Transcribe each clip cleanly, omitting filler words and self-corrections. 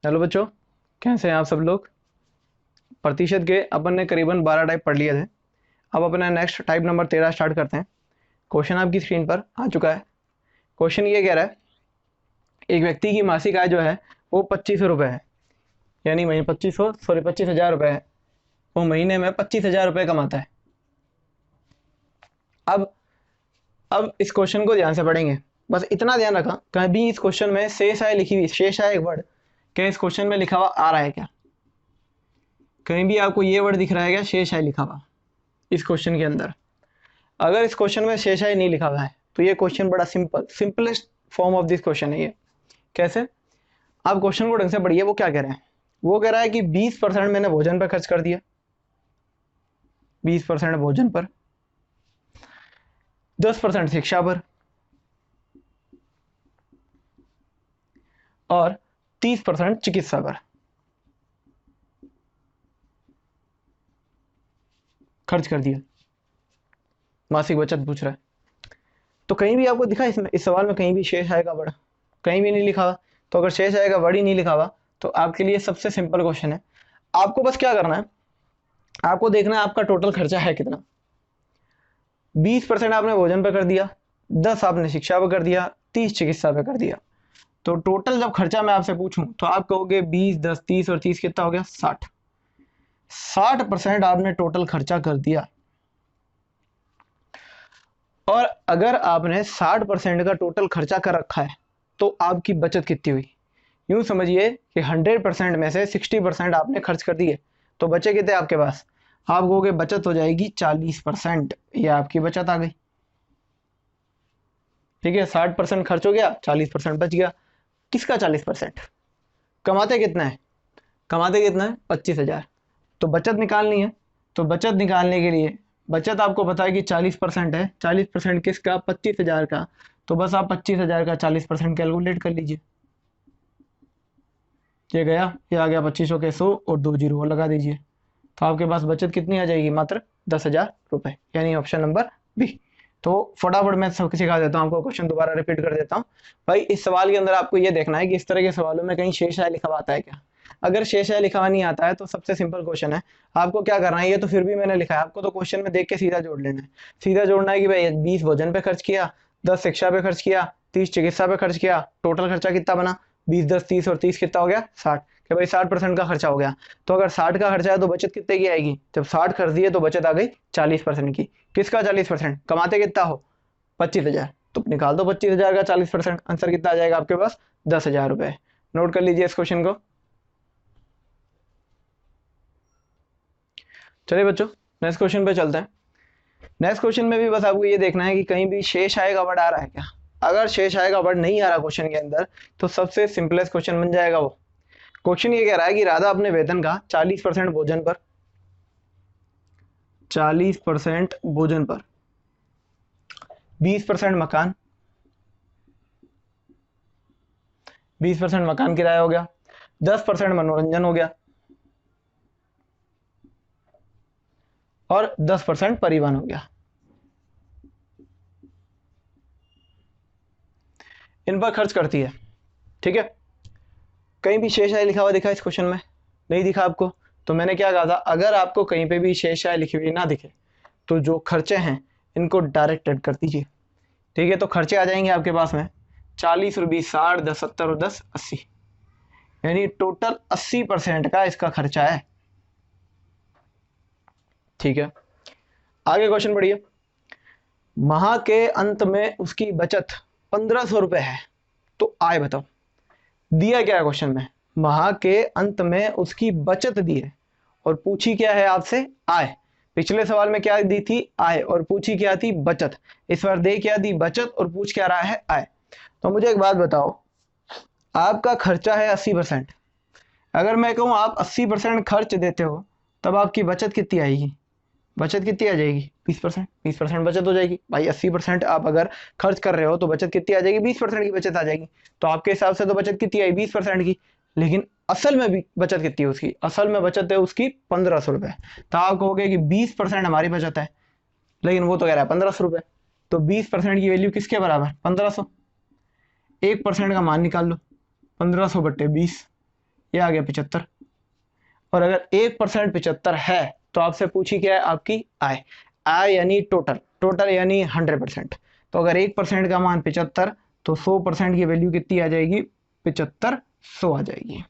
Hello बच्चों, कैसे हैं आप सब लोग। प्रतिशत के अपन ने करीबन 12 टाइप पढ़ लिए थे। अब अपना नेक्स्ट टाइप नंबर 13 स्टार्ट करते हैं। क्वेश्चन आपकी स्क्रीन पर आ चुका है। क्वेश्चन ये कह रहा है, एक व्यक्ति की मासिक आय जो है वो 2500 रुपये है, यानी महीने 25,000 रुपये है। वो महीने में 25,000 रुपये कमाता है। अब अब इस क्वेश्चन को ध्यान से पढ़ेंगे। बस इतना ध्यान रखा, कभी इस क्वेश्चन में शेष आय लिखी हुई, शेष आय एक वर्ड क्या इस क्वेश्चन में लिखा हुआ आ रहा है क्या? कहीं भी आपको ये वर्ड दिख रहा है क्या, शेष आय लिखा हुआ इस क्वेश्चन के अंदर? अगर इस क्वेश्चन में शेष आय नहीं लिखा हुआ है तो ये क्वेश्चन बड़ा simplest form of this question है ये। कैसे? आप क्वेश्चन को ढंग से पढ़िए। वो क्या कह रहे हैं? वो कह रहा है कि 20% मैंने भोजन पर खर्च कर दिया, 20% भोजन पर, 10% शिक्षा पर और 30% चिकित्सा पर खर्च कर दिया। मासिक बचत पूछ रहा है। तो कहीं भी आपको दिखा इसमें, इस सवाल में कहीं भी शेष आय का वर्ड कहीं भी नहीं लिखा हुआ। तो अगर शेष आय का वर्ड ही नहीं लिखा हुआ तो आपके लिए सबसे सिंपल क्वेश्चन है। आपको बस क्या करना है, आपको देखना है आपका टोटल खर्चा है कितना। 20% आपने भोजन पे कर दिया, 10 आपने शिक्षा पे कर दिया, 30 चिकित्सा पे कर दिया। तो टोटल जब खर्चा मैं आपसे पूछूं तो आप कहोगे 20, 10, 30 और 30 कितना हो गया? 60। 60% आपने टोटल खर्चा कर दिया। और अगर आपने 60% का टोटल खर्चा कर रखा है तो आपकी बचत कितनी हुई? यूं समझिए कि 100% में से 60% आपने खर्च कर दिए, तो बचे कितने आपके पास? आप कहोगे बचत हो जाएगी 40%। ये आपकी बचत आ गई। ठीक है, 60% खर्च हो गया, 40% बच गया। किसका 40%? कमाते कितना है? कमाते कितना है? 25,000। तो बचत निकालनी है। तो बचत निकालने के लिए, बचत आपको पता है कि 40% है। 40% किसका? 25,000 का। तो बस आप 25,000 का 40% कैलकुलेट कर लीजिए। ये गया, ये आ गया 2500 के 100 और 2 जीरो और लगा दीजिए। तो आपके पास बचत कितनी आ जाएगी? मात्र 10,000 रुपये, यानी ऑप्शन नंबर बी। तो फटाफट मैं सबको सिखा देता हूँ, आपको क्वेश्चन दोबारा रिपीट कर देता हूँ। भाई इस सवाल के अंदर आपको ये देखना है कि इस तरह के सवालों में कहीं शेष आय लिखा हुआ आता है क्या। अगर शेष आय लिखा हुआ नहीं आता है तो सबसे सिंपल क्वेश्चन है, आपको क्या करना है, ये तो फिर भी मैंने लिखा है, आपको तो क्वेश्चन में देख के सीधा जोड़ लेना है। सीधा जोड़ना है कि भाई 20 भोजन पे खर्च किया, 10 शिक्षा पे खर्च किया, 30 चिकित्सा पे खर्च किया, टोटल खर्चा कितना बना? 20, 10, 30 और 30 कितना हो गया? 60। कि भाई 60% का खर्चा हो गया। तो अगर 60 का खर्चा है तो बचत कितने की आएगी? जब 60 खर्च दिए तो बचत आ गई 40% की। किसका 40%? कमाते कितना हो? 25,000। तो निकाल दो 25,000 का 40%, आंसर कितना आ जाएगा आपके पास? 10,000 रुपए। नोट कर लीजिए इस क्वेश्चन को। चलिए बच्चों, नेक्स्ट क्वेश्चन पे चलते हैं। नेक्स्ट क्वेश्चन में भी बस आपको ये देखना है कि कहीं भी शेष आय का वर्ड आ रहा है क्या। अगर शेष आय का वर्ड नहीं आ रहा क्वेश्चन के अंदर तो सबसे सिंपलेस्ट क्वेश्चन बन जाएगा वो। क्वेश्चन ये कह रहा है कि राधा अपने वेतन का 40% भोजन पर, 40% भोजन पर, 20% मकान, 20% मकान किराया हो गया, 10% मनोरंजन हो गया और 10% परिवहन हो गया। इन पर खर्च करती है। ठीक है, कहीं भी शेष आय लिखा हुआ दिखा इस क्वेश्चन में? नहीं दिखा आपको? तो मैंने क्या कहा था, अगर आपको कहीं पे भी शेष आय लिखी हुई ना दिखे तो जो खर्चे हैं इनको डायरेक्ट ऐड कर दीजिए। ठीक है, तो खर्चे आ जाएंगे आपके पास में 40 और 20, 60, 10, 70 और 10, 80, यानी टोटल 80% का इसका खर्चा है। ठीक है, आगे क्वेश्चन बढ़िए। माह के अंत में उसकी बचत 1,500 रुपए है, तो आय बताओ। दिया क्या है क्वेश्चन में? माह के अंत में उसकी बचत दी है और पूछी क्या है आपसे? आय। पिछले सवाल में क्या दी थी? आय, और पूछी क्या थी? बचत। इस बार दे क्या दी? बचत, और पूछ क्या रहा है? आय। तो मुझे एक बात बताओ, आपका खर्चा है 80%। अगर मैं कहूं आप 80% खर्च देते हो तब आपकी बचत कितनी आएगी? बचत कितनी आ जाएगी? 20%। 20% बचत हो जाएगी भाई। 80% आप अगर खर्च कर रहे हो तो बचत कितनी आ जाएगी? 20% की बचत आ जाएगी। तो आपके हिसाब से तो बचत कितनी आई? 20% की। लेकिन असल में भी बचत कितनी है उसकी? असल में बचत है उसकी 1,500 रुपए। तो आप कहोगे कि 20% हमारी बचत है, लेकिन वो तो कह रहा है 1,500 रुपए। तो 20% की वैल्यू किसके बराबर? 1,500। 1% का मान निकाल लो, 1,500 बट्टे 20, ये आ गया 75। और अगर 1% 75 है तो आपसे पूछी क्या है, आपकी आय। आय यानी टोटल, टोटल यानी 100%। तो अगर 1% का मान 75 तो 100% की वैल्यू कितनी आ जाएगी, 7500 आ जाएगी।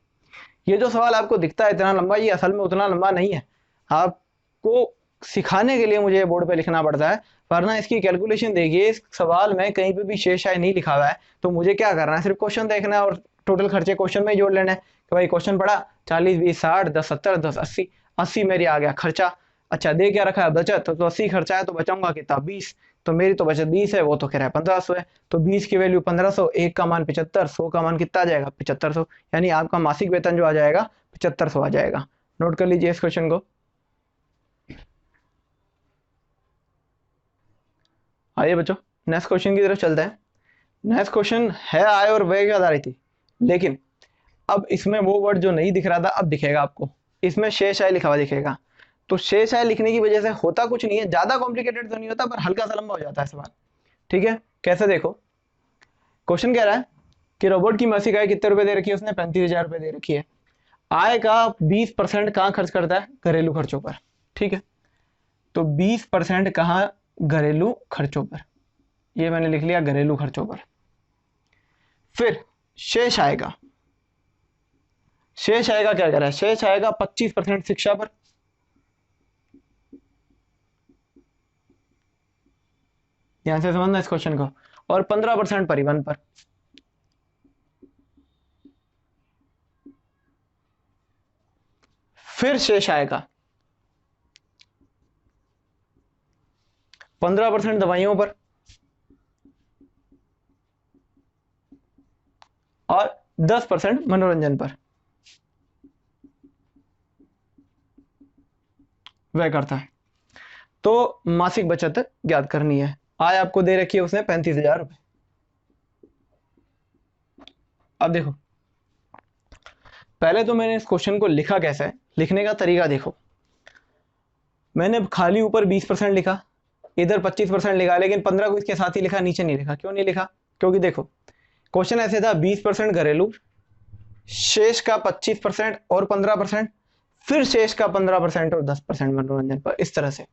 ये जो सवाल आपको दिखता है इतना लंबा, ये असल में उतना लंबा नहीं है। आपको सिखाने के लिए मुझे बोर्ड पे लिखना पड़ता है, वरना इसकी कैलकुलेशन देखिए, इस सवाल में कहीं पे भी शेष आय नहीं लिखा हुआ है। तो मुझे क्या करना है, सिर्फ क्वेश्चन देखना है और टोटल खर्चे क्वेश्चन में ही जोड़ लेना है कि भाई क्वेश्चन पढ़ा 40 20 60 10 70 10 80, 80 मेरी आ गया खर्चा। अच्छा दे क्या रखा है, बचत। तो 80 खर्चा है तो बचाऊंगा कितना, 20। तो मेरी तो बचत 20 है, वो तो कह रहा है 1500 है। तो 20 की वैल्यू 1500, 1 का मान 75, 100 का मान कितना आ जाएगा, 7500। यानी आपका मासिक वेतन जो आ जाएगा 7500 आ जाएगा। नोट कर लीजिए इस क्वेश्चन को। आइए बच्चों नेक्स्ट क्वेश्चन की तरफ चलते हैं। नेक्स्ट क्वेश्चन है आय और व्यय के आधारित ही, लेकिन अब इसमें वो वर्ड जो नहीं दिख रहा था अब दिखेगा आपको। इसमें शेष आय लिखा हुआ दिखेगा। तो शेष आय लिखने की वजह से होता कुछ नहीं है, ज्यादा कॉम्प्लिकेटेड तो नहीं होता, पर हल्का सा लंबा हो जाता है सवाल। ठीक है, कैसे देखो, क्वेश्चन कह रहा है कि रोबोट की मासिक आय कितने रुपए दे रखी है, उसने 35,000 रुपए दे रखी है। आय का 20% कहाँ खर्च करता है, घरेलू खर्चों पर। ठीक है, तो 20% कहाँ, घरेलू खर्चों पर। ये मैंने लिख लिया घरेलू खर्चों पर। फिर शेष आएगा, शेष आएगा क्या कह रहा है, शेष आएगा 25% शिक्षा पर, ध्यान से समझना इस क्वेश्चन को, और 15% परिवहन पर। फिर शेष आएगा 15% दवाइयों पर और 10% मनोरंजन पर वह करता है। तो मासिक बचत ज्ञात करनी है। आय आपको दे रखी है उसने 35,000 रुपए। अब देखो, पहले तो मैंने इस क्वेश्चन को लिखा कैसे है, लिखने का तरीका देखो। मैंने खाली ऊपर 20% लिखा, इधर 25% लिखा, लेकिन 15 को इसके साथ ही लिखा, नीचे नहीं लिखा। क्यों नहीं लिखा, क्योंकि देखो क्वेश्चन ऐसे था 20% घरेलू, शेष का 25% और 15%, फिर शेष का 15% और 10% मनोरंजन पर, इस तरह से।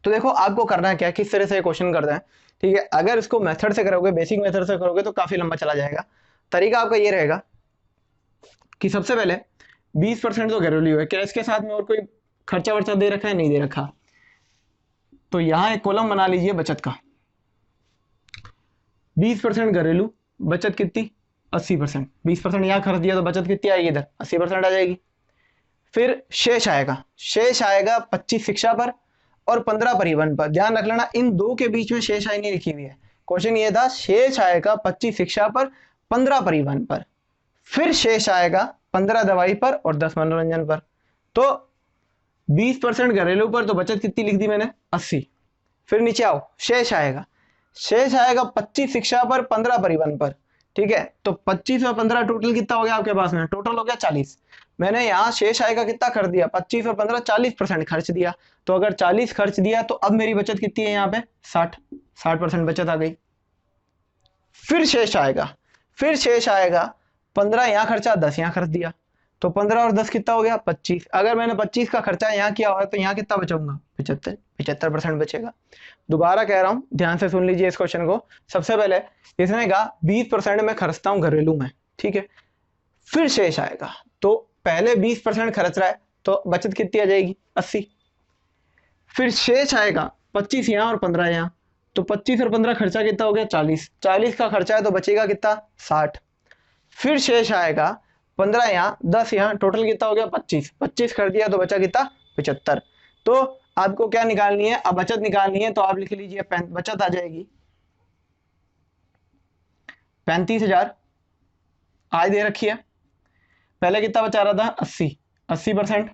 तो देखो आपको करना है क्या, किस तरह से क्वेश्चन करना है। ठीक है, अगर इसको मेथड से करोगे, बेसिक मेथड से करोगे तो काफी लंबा चला जाएगा। तरीका आपका ये रहेगा कि सबसे पहले 20% तो घरेलू है, क्या इसके साथ में और कोई खर्चा वर्चा दे रखा है, नहीं दे रखा। तो यहां एक कॉलम बना लीजिए बचत का। 20% घरेलू, बचत कितनी, 80%। 20% यहां खर्च दिया तो बचत कितनी आएगी, इधर 80% आ जाएगी। फिर शेष आएगा, शेष आएगा 25 शिक्षा पर और 15 परिवहन पर। ध्यान रख लेना इन दो के बीच में शेष आय नहीं लिखी हुई है। क्वेश्चन ये था शेष आएगा 25 शिक्षा पर, 15 परिवहन पर। फिर शेष आएगा 15 दवाई पर और 10 मनोरंजन पर। तो 20% घरेलू पर तो बचत कितनी लिख दी मैंने, 80। फिर नीचे आओ, शेष आएगा, शेष आएगा 25 शिक्षा पर, 15 परिवहन पर। ठीक है, तो 25 और 15 टोटल कितना हो गया आपके पास में, टोटल हो गया 40। मैंने यहाँ शेष आय का कितना खर्च दिया, 25 और 15 40% खर्च दिया। तो अगर 40 खर्च दिया तो अब मेरी बचत कितनी है यहाँ पे, 60% बचत आ गई। फिर शेष आएगा, फिर शेष आएगा 15 यहाँ खर्चा, 10 यहाँ खर्च दिया। तो 15 और 10 कितना हो गया, 25। अगर मैंने 25 का खर्चा यहाँ किया हुआ तो यहाँ कितना बचाऊंगा, 75% बचेगा। दोबारा कह रहा हूँ, ध्यान से सुन लीजिए इस क्वेश्चन को। सबसे पहले इसने कहा 20% में खर्चता हूँ घरेलू में, ठीक है। फिर शेष आएगा, तो पहले 20% खर्च रहा है तो बचत कितनी आ जाएगी, 80। फिर शेष आएगा 25 यहाँ और 15 यहाँ, तो 25 और 15 खर्चा कितना हो गया, 40। 40 का खर्चा है तो बचेगा कितना, 60। फिर शेष आएगा 15 यहाँ 10 यहाँ, टोटल कितना हो गया, 25। 25 कर दिया तो बचा कितना, 75। तो आपको क्या निकालनी है, अब बचत निकालनी है। तो आप लिख लीजिए बचत आ जाएगी 35,000। आय दे रखी है, पहले कितना बचा रहा था, 80%।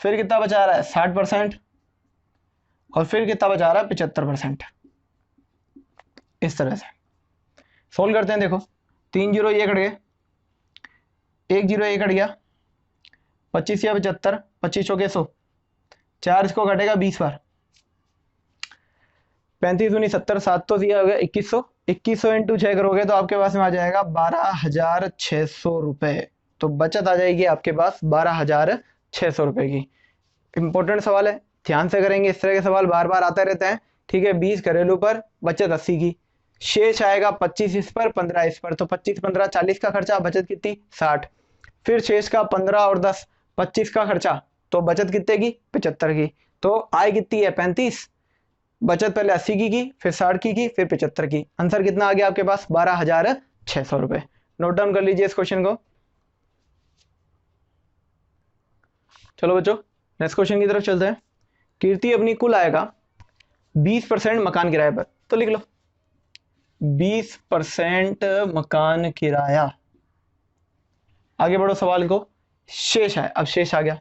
फिर कितना बचा रहा है, 60%। और फिर कितना बचा रहा है, 75%। इस तरह से सोल्व करते हैं। देखो 3 जीरो ये कट गए, 1 जीरो ये कट गया, 25 या 75, 25 चौके 100, 4 इसको कटेगा 20 बार। 35 दूनी 70, 7 तो दिया हो गया 2100। 2100 इंटू 6 करोगे तो आपके पास में आ जाएगा 12,600 रुपये। तो बचत आ जाएगी आपके पास 12,600 रुपये की। इंपॉर्टेंट सवाल है, ध्यान से करेंगे, इस तरह के सवाल बार बार आते रहते हैं। ठीक है, 20 घरेलू पर बचत 80 की, शेष आएगा 25 इस पर, 15 इस पर, तो 25 15 40 का खर्चा, बचत कितनी 60। फिर शेष का 15 और 10 25 का खर्चा, तो बचत कितने की 75 की। तो आय कितनी है 35, बचत पहले 80 की, फिर 60 की, फिर 75 की। आंसर कितना आ गया आपके पास 12,600 रुपए। नोट डाउन कर लीजिए इस क्वेश्चन को। चलो बच्चों नेक्स्ट क्वेश्चन की तरफ चलते हैं। कीर्ति अपनी कुल आय का 20% मकान किराए पर, तो लिख लो 20% मकान किराया। आगे बढ़ो सवाल को, शेष है, अब शेष आ गया।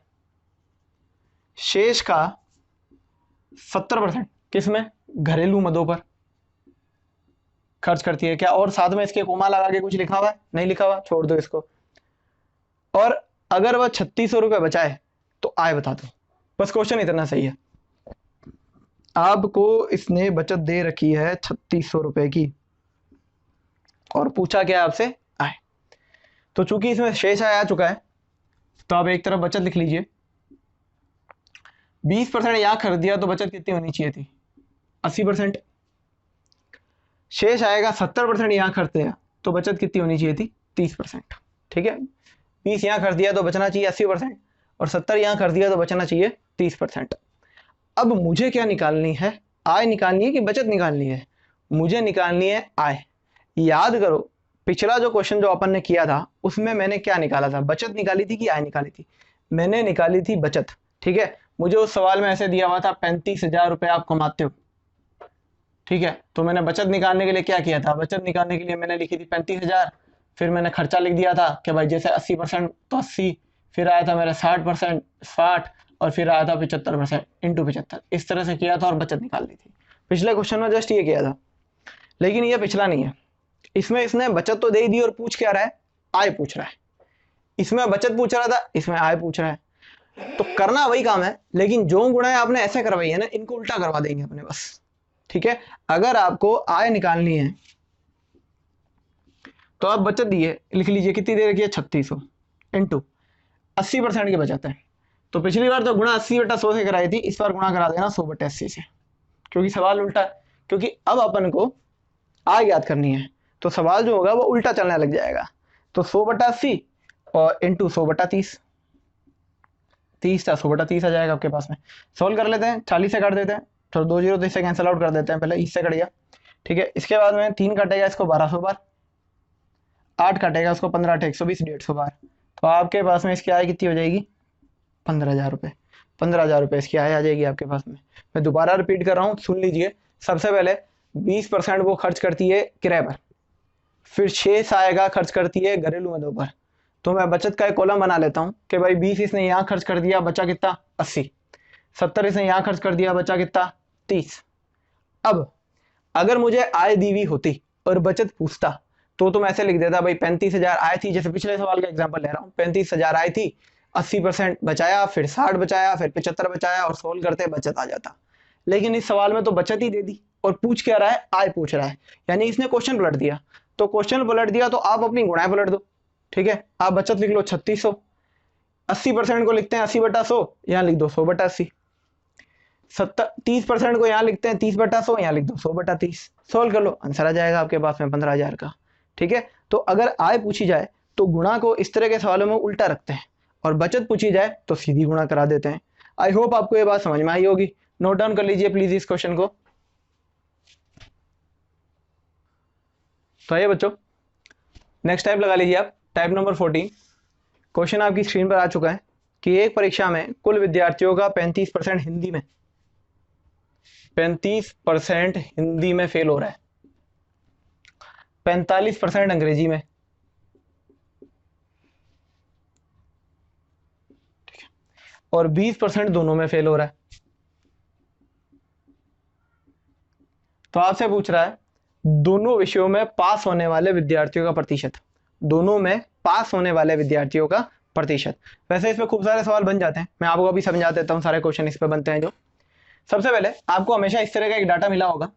शेष का 70% किसमें, घरेलू मदों पर खर्च करती है क्या? और साथ में इसके कोमा लगा के कुछ लिखा हुआ है? नहीं लिखा हुआ, छोड़ दो इसको। और अगर वह 3600 रुपये बचाए तो आय बता दो। बस क्वेश्चन इतना सही है, आपको इसने बचत दे रखी है 3600 रुपये की और पूछा क्या आपसे आय। तो चूंकि इसमें शेष आय आ चुका है तो आप एक तरफ बचत लिख लीजिए। 20% यहां खर्च दिया तो बचत कितनी होनी चाहिए थी 80%। शेष आएगा 70% यहां खर्च दिया तो बचत कितनी होनी चाहिए थी 30%। ठीक है, 20 यहां खर्च दिया तो बचना चाहिए 80% और 70 यहां खर्च दिया तो बचना चाहिए 30%। अब मुझे क्या निकालनी है, आय निकालनी है कि बचत निकालनी है? मुझे निकालनी है आय। याद करो पिछला जो क्वेश्चन जो अपन ने किया था उसमें मैंने क्या निकाला था, बचत निकाली थी कि आय निकाली थी? मैंने निकाली थी बचत। ठीक है, मुझे उस सवाल में ऐसे दिया हुआ था 35,000 रुपये आप कमाते हो। ठीक है, तो मैंने बचत निकालने के लिए क्या किया था, बचत निकालने के लिए मैंने लिखी थी 35,000, फिर मैंने खर्चा लिख दिया था कि भाई जैसे 80% तो 80, फिर आया था मेरा 60% 60 और फिर आया था 75% इंटू 75। इस तरह से किया था और बचत निकाल ली थी। पिछले क्वेश्चन में जस्ट ये किया था, लेकिन ये पिछला नहीं है। इसमें इसने बचत तो दे ही दी और पूछ क्या रहा है, आय पूछ रहा है। इसमें बचत पूछ रहा था, इसमें आय पूछ रहा है। तो करना वही काम है, लेकिन जो गुणाएं आपने ऐसे करवाई है ना इनको उल्टा करवा देंगे अपने बस। ठीक है, अगर आपको आय निकालनी है तो आप बचत दिए लिख लीजिए कितनी दे रखी है 3600 इंटू 80% की बचत है। तो पिछली बार तो गुणा 80/100 से कराई थी, इस बार गुणा करा देना 100/80 से, क्योंकि सवाल उल्टा है। क्योंकि अब अपन को आय याद करनी है तो सवाल जो होगा वो उल्टा चलने लग जाएगा। तो 100/80 और इंटू 100/30, 30 था 100/30 आ जाएगा आपके पास में। सोल्व कर लेते हैं, 40 से काट देते हैं, तो 2 जीरो तो इससे कैंसिल आउट कर देते हैं, पहले इससे कट गया। ठीक है, इसके बाद में 3 काटेगा इसको 1200 बार, 8 काटेगा उसको 15 8 120 150 बार। तो आपके पास में इसकी आय कितनी हो जाएगी 15,000 रुपये। 15,000 रुपये इसकी आय आ जाएगी आपके पास में। मैं दोबारा रिपीट कर रहा हूँ, सुन लीजिए। सबसे पहले 20% वो खर्च करती है किराए पर, फिर शेष आएगा खर्च करती है घरेलू मदों पर। तो मैं बचत का एक कॉलम बना लेता हूँ कि भाई 20 इसने यहाँ खर्च कर दिया, बचा कितना 80, 70 इसने यहाँ खर्च कर दिया, बचा कितना 30। अब अगर मुझे आय दी हुई होती और बचत पूछता तो मैं ऐसे लिख देता भाई 35,000 आय थी, जैसे पिछले सवाल का एग्जांपल ले रहा हूँ, 35,000 आय थी, 80% बचाया, फिर 60 बचाया, फिर 75 बचाया और सोल्व करते बचत आ जाता। लेकिन इस सवाल में तो बचत ही दे दी और पूछ क्या रहा है, आय पूछ रहा है, यानी इसने क्वेश्चन पलट दिया। तो क्वेश्चन पलट दिया तो आप अपनी गुणाएं पलट दो। ठीक है, आप बचत लिख लो 3600, 80% को लिखते हैं 80/100, यहाँ लिख दो 100/80, 30% को यहाँ लिखते हैं 30/100, यहाँ लिख दो 100/30। सोल्व कर लो, आंसर आ जाएगा आपके पास में 15,000 का। ठीक है, तो अगर आय पूछी जाए तो गुणा को इस तरह के सवालों में उल्टा रखते हैं और बचत पूछी जाए तो सीधी गुणा करा देते हैं। आई होप आपको ये बात समझ में आई होगी। नोट डाउन कर लीजिए प्लीज इस क्वेश्चन को। तो आइए बच्चों नेक्स्ट टाइप लगा लीजिए आप, टाइप नंबर 14। क्वेश्चन आपकी स्क्रीन पर आ चुका है कि एक परीक्षा में कुल विद्यार्थियों का 35% हिंदी में 35% हिंदी में फेल हो रहा है, 45% अंग्रेजी में, और 20% दोनों में फेल हो रहा है। तो आपसे पूछ रहा है दोनों विषयों में पास होने वाले विद्यार्थियों का प्रतिशत, दोनों में पास होने वाले विद्यार्थियों का प्रतिशत। वैसे इसमें खूब सारे सवाल बन जाते हैं, मैं आपको अभी समझा देता हूं, सारे क्वेश्चन इस पे बनते हैं। जो सबसे पहले आपको हमेशा इस तरह का एक डाटा मिला होगा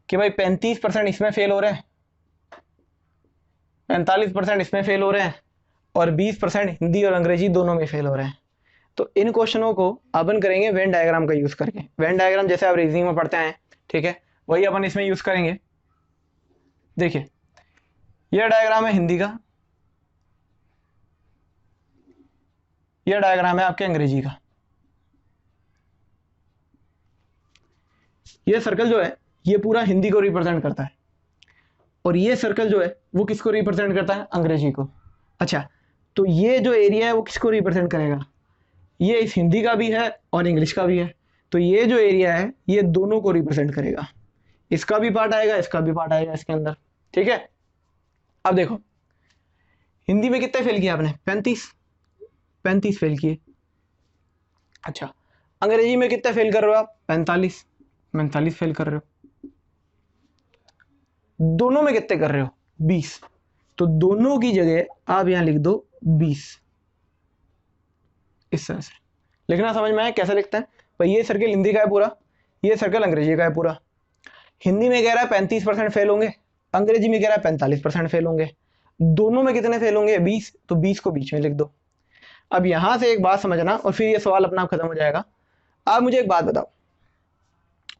कि भाई 35% इसमें फेल हो रहे हैं, 45% इसमें फेल हो रहे हैं और 20% हिंदी और अंग्रेजी दोनों में फेल हो रहे हैं। तो इन क्वेश्चनों को अपन करेंगे वेन डायग्राम का यूज करके। वेन डायग्राम जैसे आप रीजनिंग में पढ़ते हैं, ठीक है, वही अपन इसमें यूज करेंगे। देखिए यह डायग्राम है हिंदी का, यह डायग्राम है आपके अंग्रेजी का। यह सर्कल जो है ये पूरा हिंदी को रिप्रेजेंट करता है और ये सर्कल जो है वो किसको रिप्रेजेंट करता है, अंग्रेजी को। अच्छा, तो ये जो एरिया है वो किसको रिप्रेजेंट करेगा, ये इस हिंदी का भी है और इंग्लिश का भी है। तो ये जो एरिया है ये दोनों को रिप्रेजेंट करेगा, इसका भी पार्ट आएगा, इसका भी पार्ट आएगा इसके अंदर, ठीक है। अब देखो हिंदी में कितने फेल किए आपने, 35 फेल किए। अच्छा, अंग्रेजी में कितने फेल कर रहे हो आप, 45 फेल कर रहे हो। दोनों में कितने कर रहे हो, 20। तो दोनों की जगह आप यहां लिख दो 20, इस तरह से लिखना समझ में आया कैसे लिखते हैं भाई। ये सर्कल हिंदी का है पूरा, ये सर्कल अंग्रेजी का है पूरा। हिंदी में कह रहा है 35% फेल होंगे, अंग्रेजी में कह रहा है 45% फेल होंगे। दोनों में कितने फेल होंगे, 20। तो 20 को बीच में लिख दो। अब यहां से एक बात समझना और फिर ये सवाल अपना आप खत्म हो जाएगा। आप मुझे एक बात बताओ,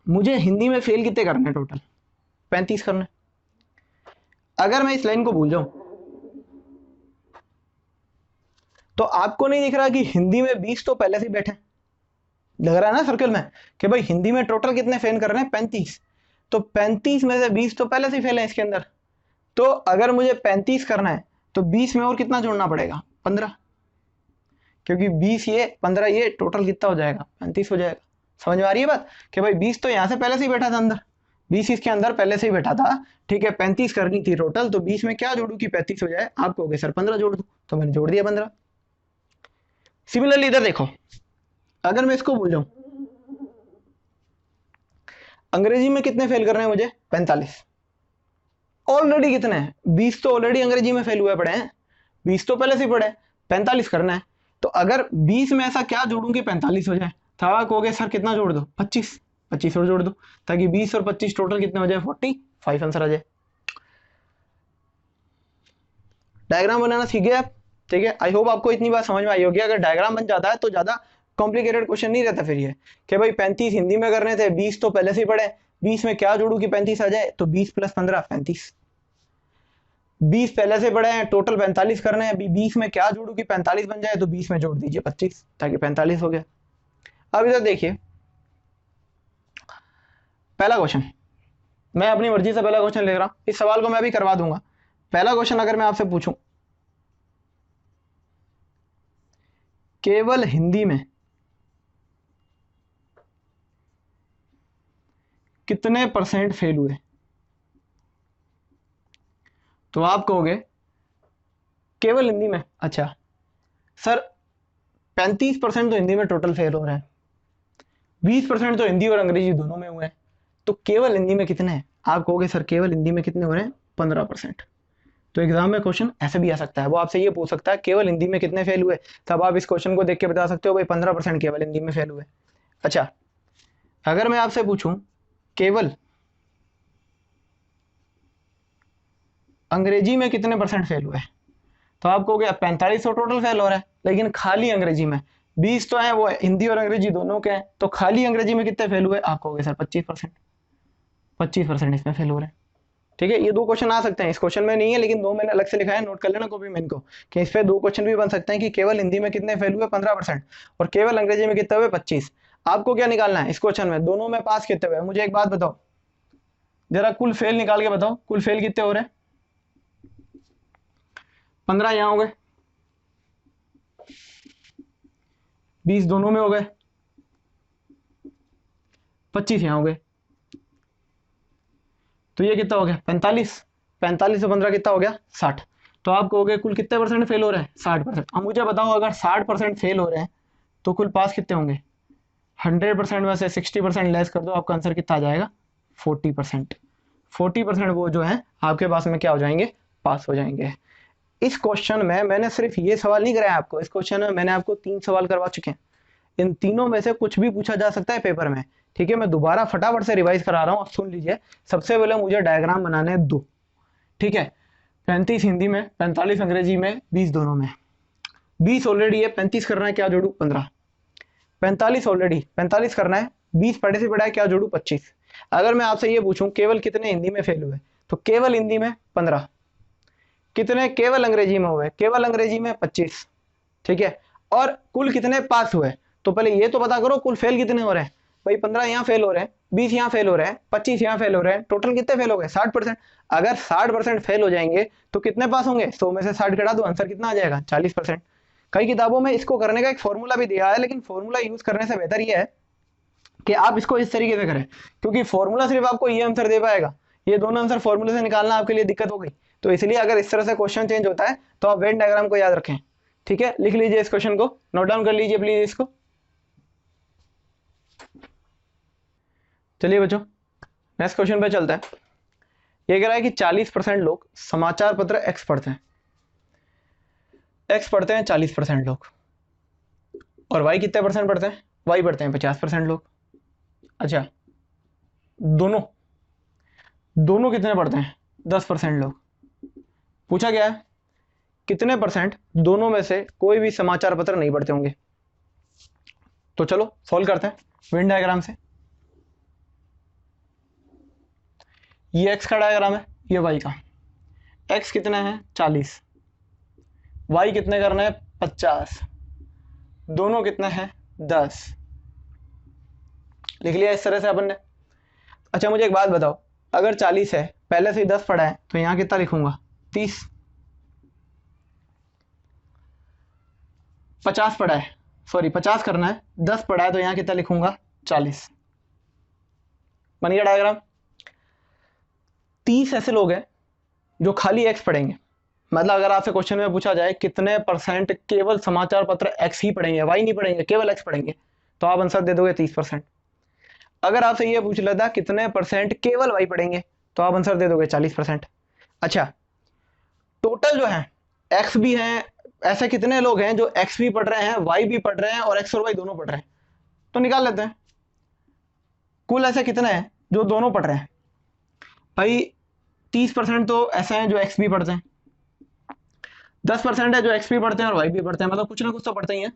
मुझे हिंदी में फेल कितने करने टोटल, 35 करने। अगर मैं इस लाइन को भूल जाऊं तो आपको नहीं दिख रहा कि हिंदी में 20 तो पहले से ही बैठे, लग रहा है ना सर्कल में कि भाई हिंदी में टोटल कितने फेल कर रहे हैं, 35। तो 35 में से 20 तो पहले से ही फेल है इसके अंदर। तो अगर मुझे 35 करना है तो 20 में और कितना जोड़ना पड़ेगा, 15, क्योंकि 20 ये 15 ये टोटल कितना हो जाएगा, 35 हो जाएगा। समझ में आ रही है बात कि भाई 20 तो यहां से पहले से ही बैठा था अंदर, 20 इसके अंदर पहले से ही बैठा था, ठीक है। 35 करनी थी टोटल, तो 20 में क्या जोड़ू कि 35 हो जाए। आप कहोगे सर 15 जोड़ दो, तो मैंने जोड़ दिया 15। सिमिलरली इधर देखो, अगर मैं इसको भूल जाऊं, अंग्रेजी में कितने फेल करने हैं मुझे, 45। ऑलरेडी कितने हैं, 20 तो ऑलरेडी अंग्रेजी में फेल हुए पड़े हैं, 20 तो पहले से ही पड़े, 45 करना है। तो अगर 20 में ऐसा क्या जोड़ूं कि 45 हो जाए, था कहोगे सर कितना जोड़ दो, 25 और जोड़ दो, ताकि 20 और 25 टोटल कितने हो जाए, 45 आंसर आ जाए। डायग्राम बनाना सीख गए आप, ठीक है। आई होप आपको इतनी बात समझ में आई होगी। अगर डायग्राम बन जाता है तो ज्यादा कॉम्प्लिकेटेड क्वेश्चन नहीं रहता फिर ये कि भाई 35 हिंदी में करने थे, 20 तो पहले से ही पढ़े, 20 में क्या जोड़ू कि 35 आ जाए, तो 20 + 15 35। 20 पहले से पढ़े हैं, टोटल 45 करने हैं, अभी 20 में क्या जोड़ू कि 45 बन जाए, तो 20 में जोड़ दीजिए 25, ताकि 45 हो गया। अब इधर देखिए पहला क्वेश्चन, मैं अपनी मर्जी से पहला क्वेश्चन ले रहा हूं, इस सवाल को मैं भी करवा दूंगा। पहला क्वेश्चन अगर मैं आपसे पूछूं, केवल हिंदी में कितने % फेल हुए, तो आप कहोगे केवल हिंदी में, अच्छा सर 35% तो हिंदी में टोटल फेल हो रहे हैं, 20% तो हिंदी और अंग्रेजी दोनों में हुए हैं, तो केवल हिंदी में कितने हैं। आप कहोगे सर केवल हिंदी में कितने हो रहे हैं, 15%। तो एग्जाम में क्वेश्चन ऐसे भी आ सकता है, वो आपसे ये पूछ सकता है केवल हिंदी में कितने फेल हुए, तब आप इस क्वेश्चन को देख के बता सकते हो भाई 15% केवल हिंदी में फेल हुए। अच्छा, अगर मैं आपसे पूछूं केवल अंग्रेजी में कितने % फेल हुए, तो आप कहोगे 45 तो टोटल फेल हो रहा है, लेकिन खाली अंग्रेजी में 20 तो है, वो हिंदी और अंग्रेजी दोनों के हैं, तो खाली अंग्रेजी में कितने फेल हुए, आप कहोगे सर 25% इसमें फेल हो रहे हैं, ठीक है। ये 2 क्वेश्चन आ सकते हैं, इस क्वेश्चन में नहीं है लेकिन 2 मैंने अलग से लिखा है, नोट कर लेना कॉपी में इनको, कि इस पे 2 क्वेश्चन भी बन सकते हैं कि केवल हिंदी में कितने फेल हुए 15% और केवल अंग्रेजी में कितने हुए 25। आपको क्या निकालना है इस क्वेश्चन में, दोनों में पास कितने हुए। मुझे एक बात बताओ, जरा कुल फेल निकाल के बताओ, कुल फेल कितने हो रहे हैं, 15 यहां हो गए, 20 दोनों में हो गए, 25 यहां हो गए, तो ये कितना हो गया 45 से 15 कितना हो गया 60। तो आप कहोगे कुल कितने % फेल हो रहे हैं, 60%। अब मुझे बताओ अगर 60% फेल हो रहे हैं तो कुल पास कितने होंगे, 100% में से 60% लेस कर दो, आपका आंसर कितना आ जाएगा, 40%। 40% वो जो है आपके पास में क्या हो जाएंगे, पास हो जाएंगे। इस क्वेश्चन में मैंने सिर्फ ये सवाल नहीं कराया आपको, इस क्वेश्चन में मैंने आपको 3 सवाल करवा चुके हैं। इन तीनों में से कुछ भी पूछा जा सकता है पेपर में ठीक है, मैं दोबारा फटाफट से रिवाइज करा रहा हूँ, आप सुन लीजिए। सबसे पहले मुझे डायग्राम बनाने हैं 2, ठीक है। 35 हिंदी में, 45 अंग्रेजी में, 20 दोनों में। 20 ऑलरेडी है, 35 करना है, क्या जोड़ू? 15। 45 ऑलरेडी, 45 करना है, 20 पढ़े से पढ़ा है, क्या जोड़ू? 25। अगर मैं आपसे ये पूछूं केवल कितने हिंदी में फेल हुए, तो केवल हिंदी में 15। कितने केवल अंग्रेजी में हुए? केवल अंग्रेजी में 25, ठीक है। और कुल कितने पास हुए? तो पहले ये तो पता करो कुल फेल कितने हो रहे हैं। भाई 15 यहाँ फेल हो रहे हैं, 20 यहाँ फेल हो रहे हैं, 25 यहाँ फेल हो रहे हैं, टोटल कितने फेल हो गए? 60%। अगर 60% फेल हो जाएंगे तो कितने पास होंगे? 100 में से 60 घटा दो, आंसर कितना आ जाएगा? 40%। कई किताबों में इसको करने का एक फॉर्मूला भी दिया है, लेकिन फॉर्मूला यूज करने से बेहतर यह है कि आप इसको इस तरीके से करें, क्योंकि फॉर्मूला सिर्फ आपको ये आंसर दे पाएगा, ये दोनों आंसर फॉर्मूले से निकालना आपके लिए दिक्कत हो गई। तो इसलिए अगर इस तरह से क्वेश्चन चेंज होता है तो आप वेन डायग्राम को याद रखें, ठीक है। लिख लीजिए इस क्वेश्चन को, नोट डाउन कर लीजिए प्लीज इसको। चलिए बच्चों नेक्स्ट क्वेश्चन पे चलते हैं। ये कह रहा है कि 40% लोग समाचार पत्र एक्स पढ़ते हैं, एक्स पढ़ते हैं 40% लोग, और वाई कितने परसेंट पढ़ते हैं? वाई पढ़ते हैं 50% लोग। अच्छा, दोनों दोनों कितने पढ़ते हैं? 10% लोग। पूछा गया है कितने परसेंट दोनों में से कोई भी समाचार पत्र नहीं पढ़ते होंगे। तो चलो सॉल्व करते हैं वेन डायग्राम से। ये एक्स का डायग्राम है, ये वाई का। एक्स कितने हैं? 40। वाई कितने करना है? 50। दोनों कितने हैं? 10। लिख लिया इस तरह से अपन ने। अच्छा मुझे एक बात बताओ, अगर 40 है, पहले से ही 10 पढ़ा है, तो यहां कितना लिखूंगा? 30। 50 पढ़ा है, सॉरी 50 करना है, 10 पढ़ा है, तो यहां कितना लिखूंगा? 40। बन गया डायग्राम। 30 ऐसे लोग हैं जो खाली एक्स पढ़ेंगे। मतलब अगर आपसे क्वेश्चन में पूछा जाए कितने परसेंट केवल समाचार पत्र एक्स ही पढ़ेंगे, वाई नहीं पढ़ेंगे, केवल एक्स पढ़ेंगे, तो आप आंसर दे दोगे 30%। अगर आपसे ये पूछ लेता कितने परसेंट केवल वाई पढ़ेंगे, तो आप आंसर दे दोगे 40%। अच्छा, टोटल जो है एक्स भी हैं, ऐसे कितने लोग हैं जो एक्स भी पढ़ रहे हैं, वाई भी पढ़ रहे हैं, और एक्स और वाई दोनों पढ़ रहे हैं? तो निकाल लेते हैं कुल ऐसे कितने हैं जो दोनों पढ़ रहे हैं। भाई 30% तो ऐसे हैं जो एक्स भी पढ़ते हैं, 10% है जो एक्स भी पढ़ते हैं और वाई भी पढ़ते हैं, मतलब कुछ ना कुछ तो पढ़ते ही हैं,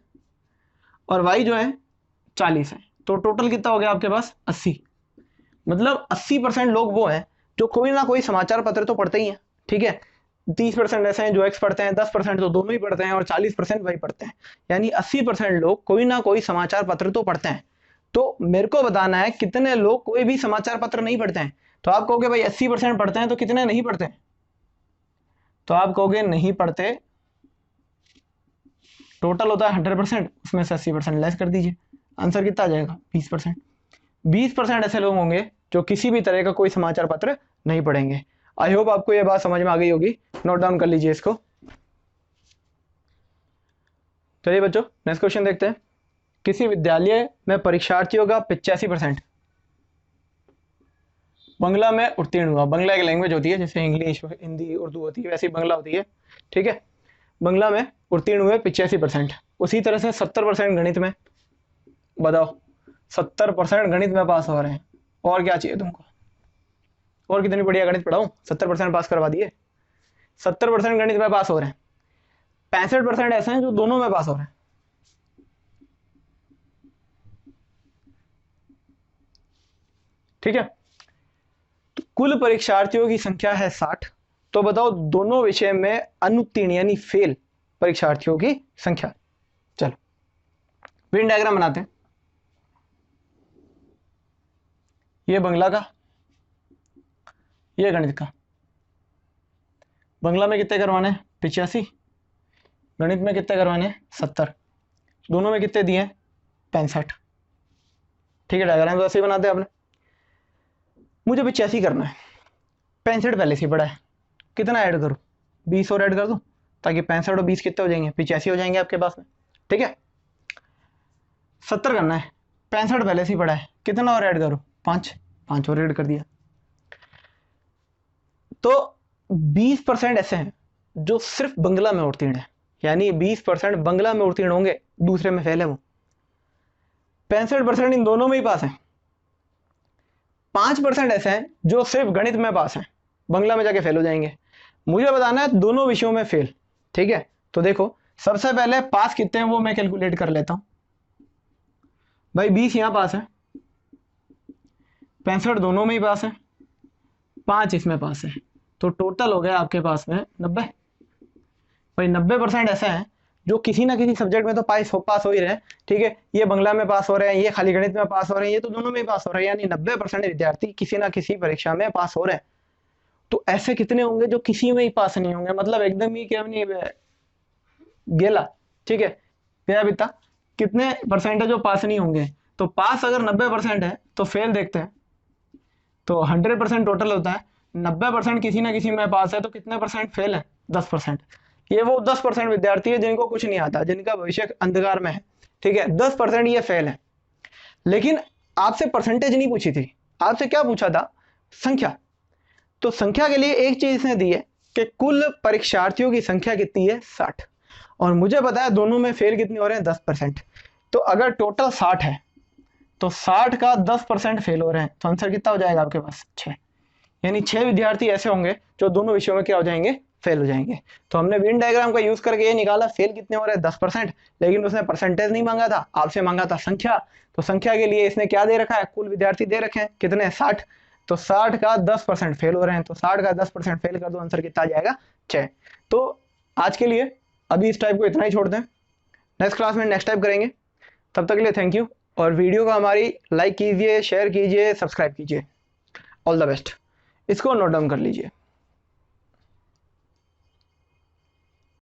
और वाई जो है 40 है। तो टोटल कितना हो गया आपके पास? 80। मतलब 80% लोग वो हैं जो कोई ना कोई समाचार पत्र तो पढ़ते ही हैं, ठीक है। 30% ऐसे हैं जो एक्स पढ़ते हैं, 10% तो दोनों ही पढ़ते हैं, और 40% वाई पढ़ते हैं। यानी 80% लोग कोई ना कोई समाचार पत्र तो पढ़ते हैं। तो मेरे को बताना है कितने लोग कोई भी समाचार पत्र नहीं पढ़ते हैं। तो आप कहोगे भाई 80% पढ़ते हैं, तो कितने नहीं पढ़ते? तो आप कहोगे नहीं पढ़ते, टोटल होता है 100%, उसमें से 80% लेस कर दीजिए, आंसर कितना आ जाएगा? 20%। 20% ऐसे लोग होंगे जो किसी भी तरह का कोई समाचार पत्र नहीं पढ़ेंगे। आई होप आपको यह बात समझ में आ गई होगी, नोट डाउन कर लीजिए इसको। चलिए बच्चों नेक्स्ट क्वेश्चन देखते हैं। किसी विद्यालय में परीक्षार्थियों का 85% बंगला में उत्तीर्ण हुआ। बंगला एक लैंग्वेज होती है, जैसे इंग्लिश, हिंदी, उर्दू होती है, वैसे ही बंगला होती है, ठीक है। बंगला में उत्तीर्ण हुए 85%। उसी तरह से 70% गणित में। बताओ 70% गणित में पास हो रहे हैं, और क्या चाहिए तुमको? और कितनी बढ़िया गणित पढ़ाऊं? 70% पास करवा दिए। 70% गणित में पास हो रहे हैं, 65% ऐसे हैं जो दोनों में पास हो रहे हैं, ठीक है। तो कुल परीक्षार्थियों की संख्या है 60। तो बताओ दोनों विषय में अनुत्तीर्ण यानी फेल परीक्षार्थियों की संख्या। चलो वेन डायग्राम बनाते हैं। ये बंगला का, ये गणित का। बंगला में कितने करवाने? 85। गणित में कितने करवाने? 70। दोनों में कितने दिए? 65। ठीक है, डायग्राम तो ऐसे ही बनाते हैं आपने। मुझे 85 करना है, 65 पहले से पड़ा है, कितना ऐड करूं? 20 और ऐड कर दूं, ताकि 65 और 20 कितने हो जाएंगे? 85 हो जाएंगे आपके पास में, ठीक है। 70 करना है, 65 पहले से पड़ा है, कितना और ऐड करूं? 5 और ऐड कर दिया। तो 20% ऐसे हैं जो सिर्फ बंगला में उत्तीर्ण है, यानी 20% बंगला में उत्तीर्ण होंगे, दूसरे में फेल है वो। 65% इन दोनों में ही पास है, 5% ऐसे हैं जो सिर्फ गणित में पास हैं, बंगला में जाके फेल हो जाएंगे। मुझे बताना है दोनों विषयों में फेल। ठीक है, तो देखो सबसे पहले पास कितने हैं वो मैं कैलकुलेट कर लेता हूं। भाई 20 यहां पास है, 65 दोनों में ही पास है, 5 इसमें पास है, तो टोटल हो गया आपके पास में 90। भाई 90% ऐसे हैं जो किसी ना किसी सब्जेक्ट में तो पास हो ही रहे हैं। ठीक है, ये बंगला में पास हो रहे हैं, ये खाली गणित में पास हो रहे हैं, ये तो दोनों में ही पास हो रहे हैं, यानी 90% विद्यार्थी किसी ना किसी परीक्षा में पास हो रहे हैं। तो ऐसे कितने होंगे जो किसी में ही पास नहीं होंगे, मतलब एकदम ही क्या नहीं गेला। ठीक है, गया बिता कितने परसेंट है जो पास नहीं होंगे। तो पास अगर 90% है तो फेल देखते हैं, तो 100% टोटल होता है, 90% किसी ना किसी में पास है, तो कितने परसेंट फेल है, 10%। ये वो 10% विद्यार्थी है जिनको कुछ नहीं आता, जिनका भविष्य अंधकार में है। ठीक है, 10% ये फेल है। लेकिन आपसे परसेंटेज नहीं पूछी थी, आपसे क्या पूछा था, संख्या। तो संख्या के लिए एक चीज इसने दी है कि कुल परीक्षार्थियों की संख्या कितनी है, 60, और मुझे पता है दोनों में फेल कितने हो रहे हैं, 10%। तो अगर टोटल 60 है तो 60 का 10% फेल हो रहे हैं, तो आंसर कितना हो जाएगा आपके पास, 6। यानी 6 विद्यार्थी ऐसे होंगे जो दोनों विषयों में क्या हो जाएंगे, फेल हो जाएंगे। तो हमने वेन डायग्राम का यूज करके ये निकाला फेल कितने हो रहे हैं, 10%। लेकिन उसने परसेंटेज नहीं मांगा था, आपसे मांगा था संख्या। तो संख्या के लिए इसने क्या दे रखा है, कुल विद्यार्थी दे रखे हैं कितने, 60। तो 60 का 10% फेल हो रहे हैं, तो 60 का 10% फेल कर दो, आंसर कितना आ जाएगा, 6। तो आज के लिए अभी इस टाइप को इतना ही छोड़ दें, नेक्स्ट क्लास में नेक्स्ट टाइप करेंगे। तब तक के लिए थैंक यू, और वीडियो को हमारी लाइक कीजिए, शेयर कीजिए, सब्सक्राइब कीजिए। All the best. इसको नोट डाउन कर लीजिए।